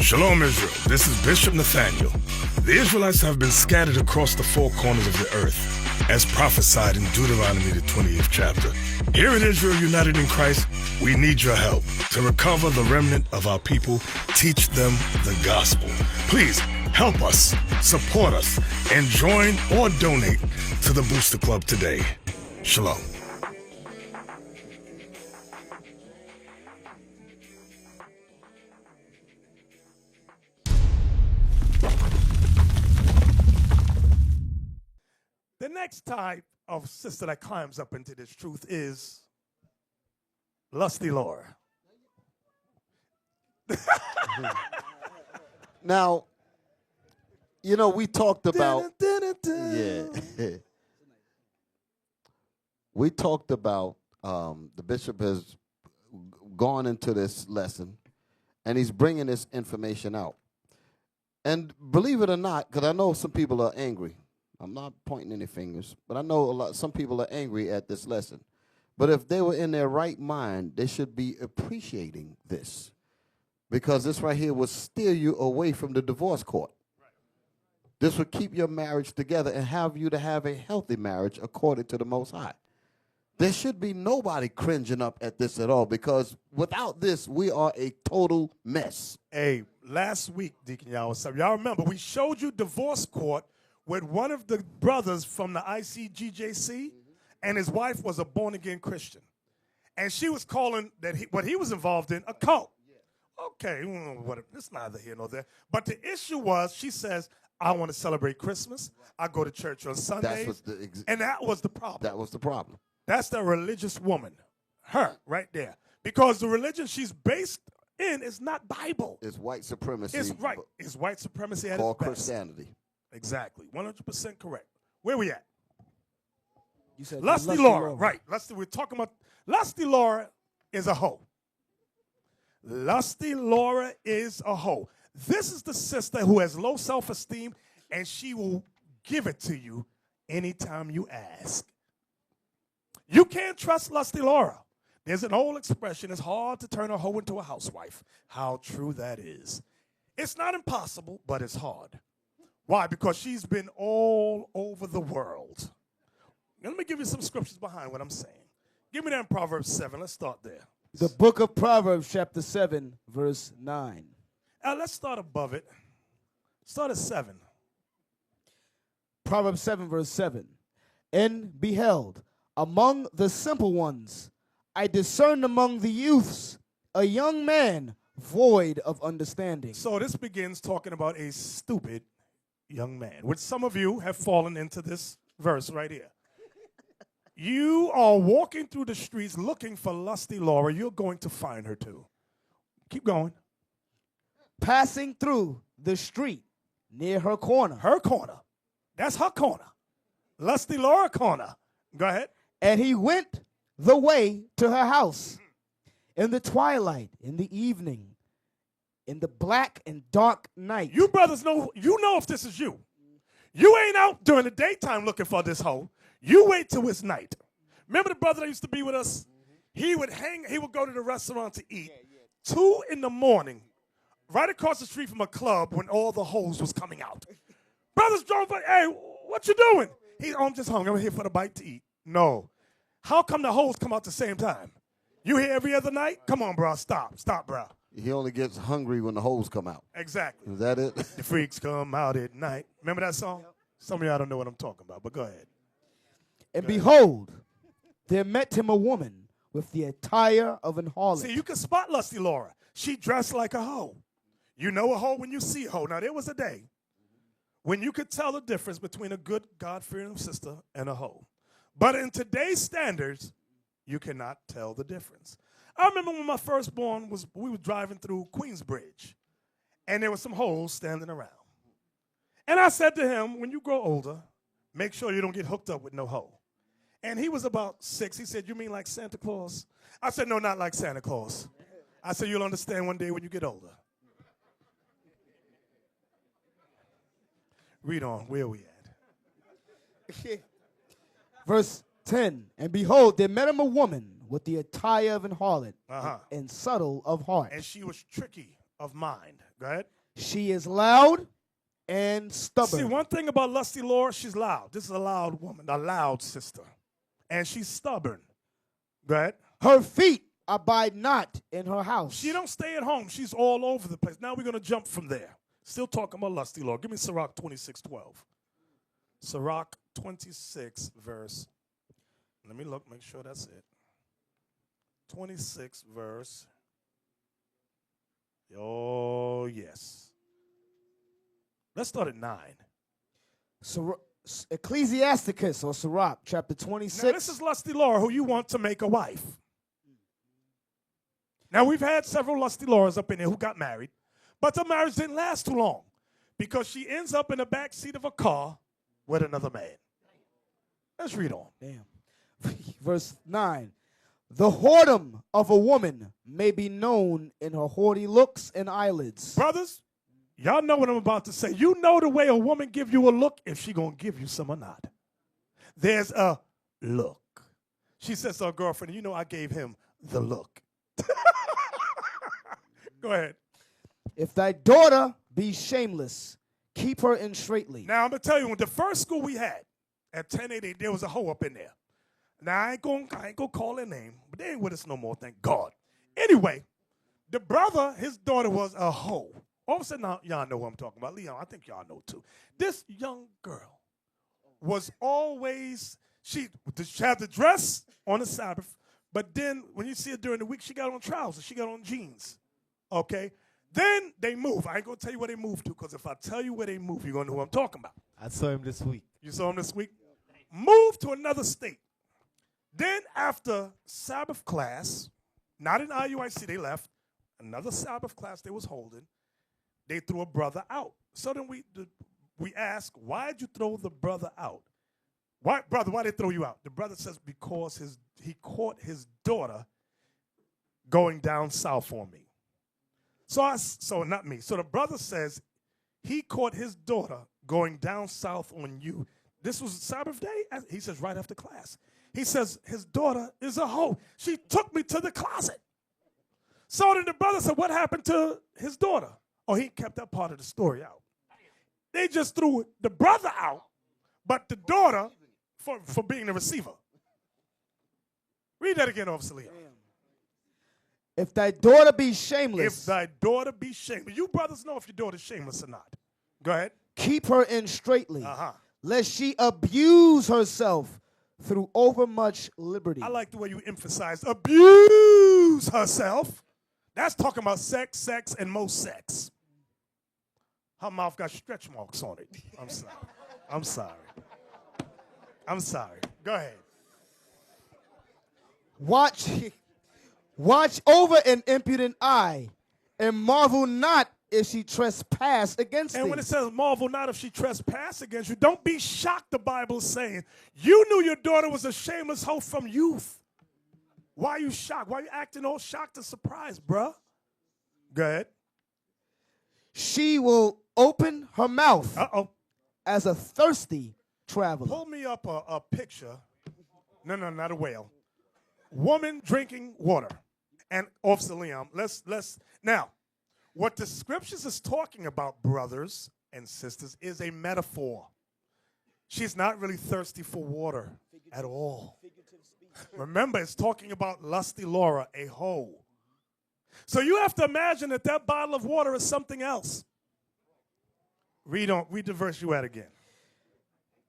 Shalom, Israel. This is Bishop Nathanyel. The Israelites have been scattered across the four corners of the earth, as prophesied in Deuteronomy, the 28th chapter. Here in Israel, united in Christ, we need your help to recover the remnant of our people, teach them the gospel. Please help us, support us, and join or donate to the Booster Club today. Shalom. The next type of sister that climbs up into this truth is Lusty Laura. Now, you know, we talked about, we talked about, the bishop has gone into this lesson, and he's bringing this information out. And believe it or not, because I know some people are angry. I'm not pointing any fingers, but I know some people are angry at this lesson. But if they were in their right mind, they should be appreciating this, because this right here will steer you away from the divorce court. This will keep your marriage together and have you to have a healthy marriage according to the Most High. There should be nobody cringing up at this at all, because without this, we are a total mess. Hey, last week, Deacon y'all remember, we showed you divorce court with one of the brothers from the ICGJC, and his wife was a born-again Christian. And she was calling what he was involved in a cult. Okay, it's neither here nor there. But the issue was, she says, I want to celebrate Christmas. I go to church on Sundays. And that was the problem. That was the problem. That's the religious woman, her right there. Because the religion she's based in is not Bible. It's white supremacy. It's right. It's white supremacy at called its best. Christianity. Exactly. 100% correct. Where we at? You said Lusty Laura. Right. We're talking about Lusty Laura is a hoe. Lusty Laura is a hoe. This is the sister who has low self-esteem, and she will give it to you anytime you ask. You can't trust Lusty Laura. There's an old expression, it's hard to turn a hoe into a housewife. How true that is. It's not impossible, but it's hard. Why? Because she's been all over the world. Now, let me give you some scriptures behind what I'm saying. Give me that in Proverbs 7. Let's start there. The book of Proverbs, chapter 7, verse 9. Let's start above it. Start at 7. Proverbs 7, verse 7. And beheld, among the simple ones, I discerned among the youths a young man void of understanding. So this begins talking about a stupid young man, which some of you have fallen into this verse right here. You are walking through the streets looking for Lusty Laura. You're going to find her too. Keep going. Passing through the street near her corner. Her corner. That's her corner. Lusty Laura corner. Go ahead. And he went the way to her house in the twilight, in the evening, in the black and dark night. You brothers know, if this is you. You ain't out during the daytime looking for this hoe. You wait till it's night. Remember the brother that used to be with us? He would go to the restaurant to eat. 2 in the morning, right across the street from a club when all the hoes was coming out. Brothers drove by, hey, what you doing? I'm just hungry. I'm here for the bite to eat. No. How come the hoes come out the same time? You here every other night? Come on, bro. Stop, bro. He only gets hungry when the hoes come out. Exactly. Is that it? The freaks come out at night. Remember that song? Some of y'all don't know what I'm talking about, but go ahead. And behold, there met him a woman with the attire of an harlot. See, you can spot Lusty Laura. She dressed like a hoe. You know a hoe when you see a hoe. Now, there was a day when you could tell the difference between a good, God-fearing sister and a hoe. But in today's standards, you cannot tell the difference. I remember when my firstborn we were driving through Queensbridge, and there were some hoes standing around. And I said to him, when you grow older, make sure you don't get hooked up with no hoe. And he was about 6. He said, you mean like Santa Claus? I said, no, not like Santa Claus. I said, you'll understand one day when you get older. Read on. Where are we at? Verse 10. And behold, there met him a woman with the attire of an harlot and subtle of heart. And she was tricky of mind. Go ahead. She is loud and stubborn. See, one thing about Lusty Laura, she's loud. This is a loud woman, a loud sister. And she's stubborn. Go ahead. Her feet abide not in her house. She don't stay at home. She's all over the place. Now we're going to jump from there. Still talking about Lusty Laura. Give me Sirach 26:12. Sirach 26, verse. Let me look, make sure that's it. 26, verse. Oh, yes. Let's start at 9. Ecclesiasticus or Sirach, chapter 26. Now, this is Lusty Laura, who you want to make a wife. Now, we've had several Lusty Lauras up in there who got married, but the marriage didn't last too long because she ends up in the back seat of a car with another man. Let's read on. Damn. Verse 9. The whoredom of a woman may be known in her haughty looks and eyelids. Brothers, y'all know what I'm about to say. You know the way a woman give you a look if she gonna give you some or not. There's a look. She says to her girlfriend, you know I gave him the look. Go ahead. If thy daughter be shameless, keep her in straitly. Now I'm gonna tell you, when the first school we had at 1088, there was a hoe up in there. Now I ain't gonna call her name, but they ain't with us no more, thank God. Anyway, the brother, his daughter was a hoe. All of a sudden, now, y'all know what I'm talking about. Leon, I think y'all know too. This young girl was always, she had the dress on the Sabbath, but then when you see her during the week, she got on trousers, she got on jeans, okay? Then they move. I ain't going to tell you where they moved to, because if I tell you where they moved, you're going to know who I'm talking about. I saw him this week. You saw him this week? Moved to another state. Then after Sabbath class, not in IUIC, they left, another Sabbath class they was holding, they threw a brother out. So then we asked, why'd you throw the brother out? Why, brother, why'd they throw you out? The brother says, because he caught his daughter going down south on me. So not me. So the brother says, he caught his daughter going down south on you. This was Sabbath day? He says, right after class. He says, his daughter is a hoe. She took me to the closet. So then the brother said, what happened to his daughter? Oh, he kept that part of the story out. They just threw the brother out, but the daughter for being the receiver. Read that again, Officer Leon. If thy daughter be shameless. If thy daughter be shameless. You brothers know if your daughter's shameless or not. Go ahead. Keep her in straitly, lest she abuse herself through overmuch liberty. I like the way you emphasize abuse herself. That's talking about sex, and most sex. Her mouth got stretch marks on it. I'm sorry. I'm sorry. Go ahead. Watch over an impudent eye, and marvel not if she trespass against thee. And when it says marvel not if she trespass against you, don't be shocked, the Bible is saying. You knew your daughter was a shameless hoe from youth. Why are you shocked? Why are you acting all shocked and surprised, bruh? Go ahead. She will open her mouth as a thirsty traveler. Pull me up a picture. No, not a whale. Woman drinking water. And Officer Leon, let's now, what the scriptures is talking about, brothers and sisters, is a metaphor. She's not really thirsty for water at all. Remember, it's talking about Lusty Laura, a hoe. So you have to imagine that bottle of water is something else. Read the verse you at again.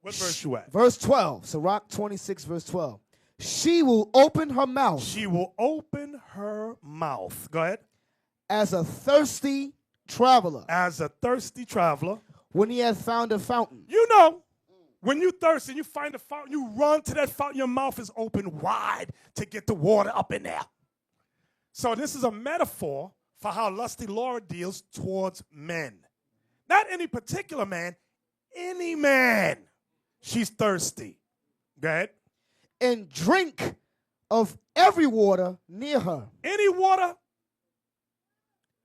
What verse you at? Verse 12, Sirach 26, verse 12. She will open her mouth. She will open her mouth. Go ahead. As a thirsty traveler. As a thirsty traveler. When he has found a fountain. You know, when you thirst and you find a fountain, you run to that fountain, your mouth is open wide to get the water up in there. So this is a metaphor for how Lusty Laura deals towards men. Not any particular man, any man. She's thirsty. Go ahead. And drink of every water near her. Any water?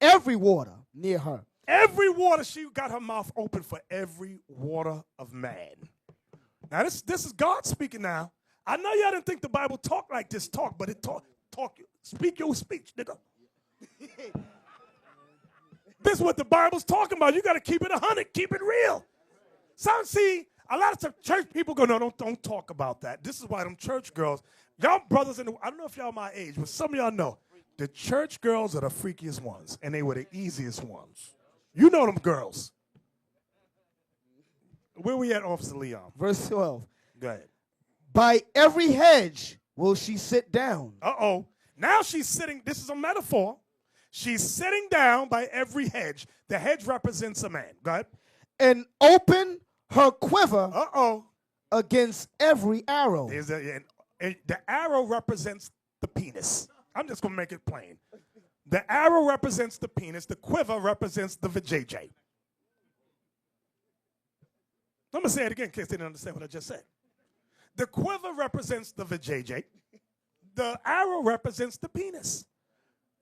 Every water near her. Every water. She got her mouth open for every water of man. Now, this is God speaking now. I know y'all didn't think the Bible talk like this but it talk. Speak your speech, nigga. This is what the Bible's talking about. You got to keep it 100, keep it real. See, a lot of church people go, no, don't talk about that. This is why them church girls, y'all brothers, I don't know if y'all my age, but some of y'all know, the church girls are the freakiest ones, and they were the easiest ones. You know them girls. Where we at, Officer Leon? Verse 12. Go ahead. By every hedge will she sit down. Uh-oh. Now she's sitting, this is a metaphor. She's sitting down by every hedge. The hedge represents a man. Go ahead. And open her quiver Uh-oh. against every arrow. And the arrow represents the penis. I'm just going to make it plain. The arrow represents the penis. The quiver represents the vajayjay. I'm going to say it again in case they didn't understand what I just said. The quiver represents the vajayjay. The arrow represents the penis.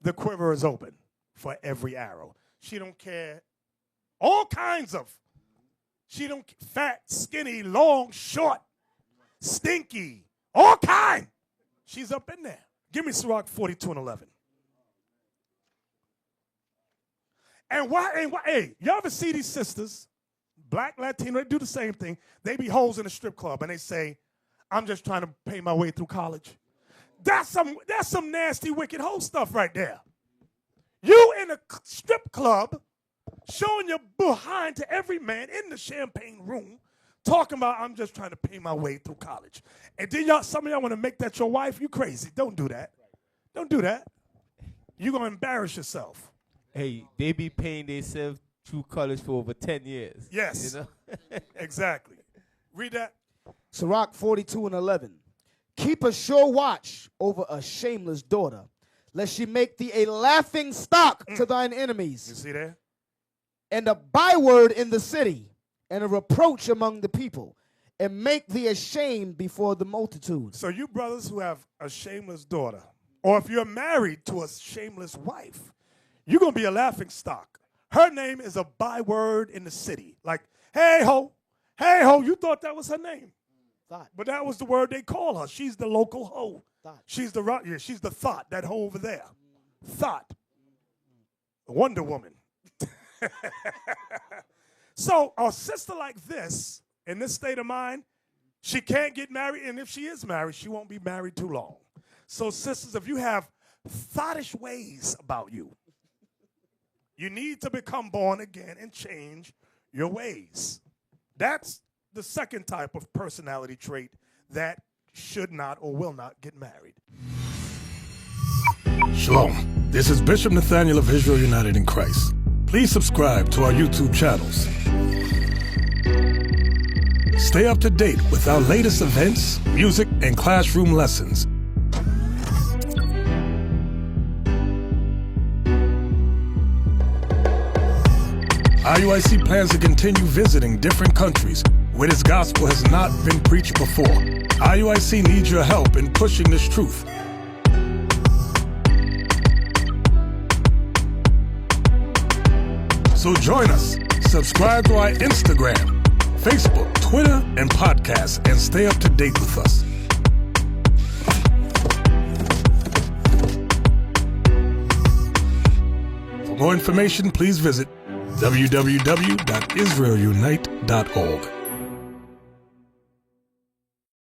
The quiver is open for every arrow. She don't care. All kinds of. She don't fat, skinny, long, short, stinky, all kind. She's up in there. Give me Sirach 42 and 11. And why, hey, y'all ever see these sisters, black, Latino, they do the same thing. They be hoes in a strip club and they say, I'm just trying to pay my way through college. That's some nasty, wicked hoe stuff right there. You in a strip club showing your behind to every man in the champagne room, talking about I'm just trying to pay my way through college. And then some of y'all want to make that your wife? You crazy. Don't do that. Don't do that. You're going to embarrass yourself. Hey, they be paying themselves through college for over 10 years. Yes. You know? Exactly. Read that. Sirach 42 and 11. Keep a sure watch over a shameless daughter, lest she make thee a laughing stock to thine enemies. You see that? And a byword in the city, and a reproach among the people, and make thee ashamed before the multitude. So you brothers who have a shameless daughter, or if you're married to a shameless wife, you're going to be a laughing stock. Her name is a byword in the city. Like, hey ho, you thought that was her name. Thought. But that was the word they call her. She's the local hoe. Thought. She's the thought, that hoe over there. Thought. Wonder Woman. So a sister like this, in this state of mind, she can't get married, and if she is married, she won't be married too long. So sisters, if you have thoughtish ways about you, you need to become born again and change your ways. That's the second type of personality trait that should not or will not get married. Shalom. This is Bishop Nathanyel of Israel United in Christ. Please subscribe to our YouTube channels. Stay up to date with our latest events, music, and classroom lessons. IUIC plans to continue visiting different countries where this gospel has not been preached before. IUIC needs your help in pushing this truth. So join us. Subscribe to our Instagram, Facebook, Twitter, and podcasts, and stay up to date with us. For more information, please visit www.israelunite.org.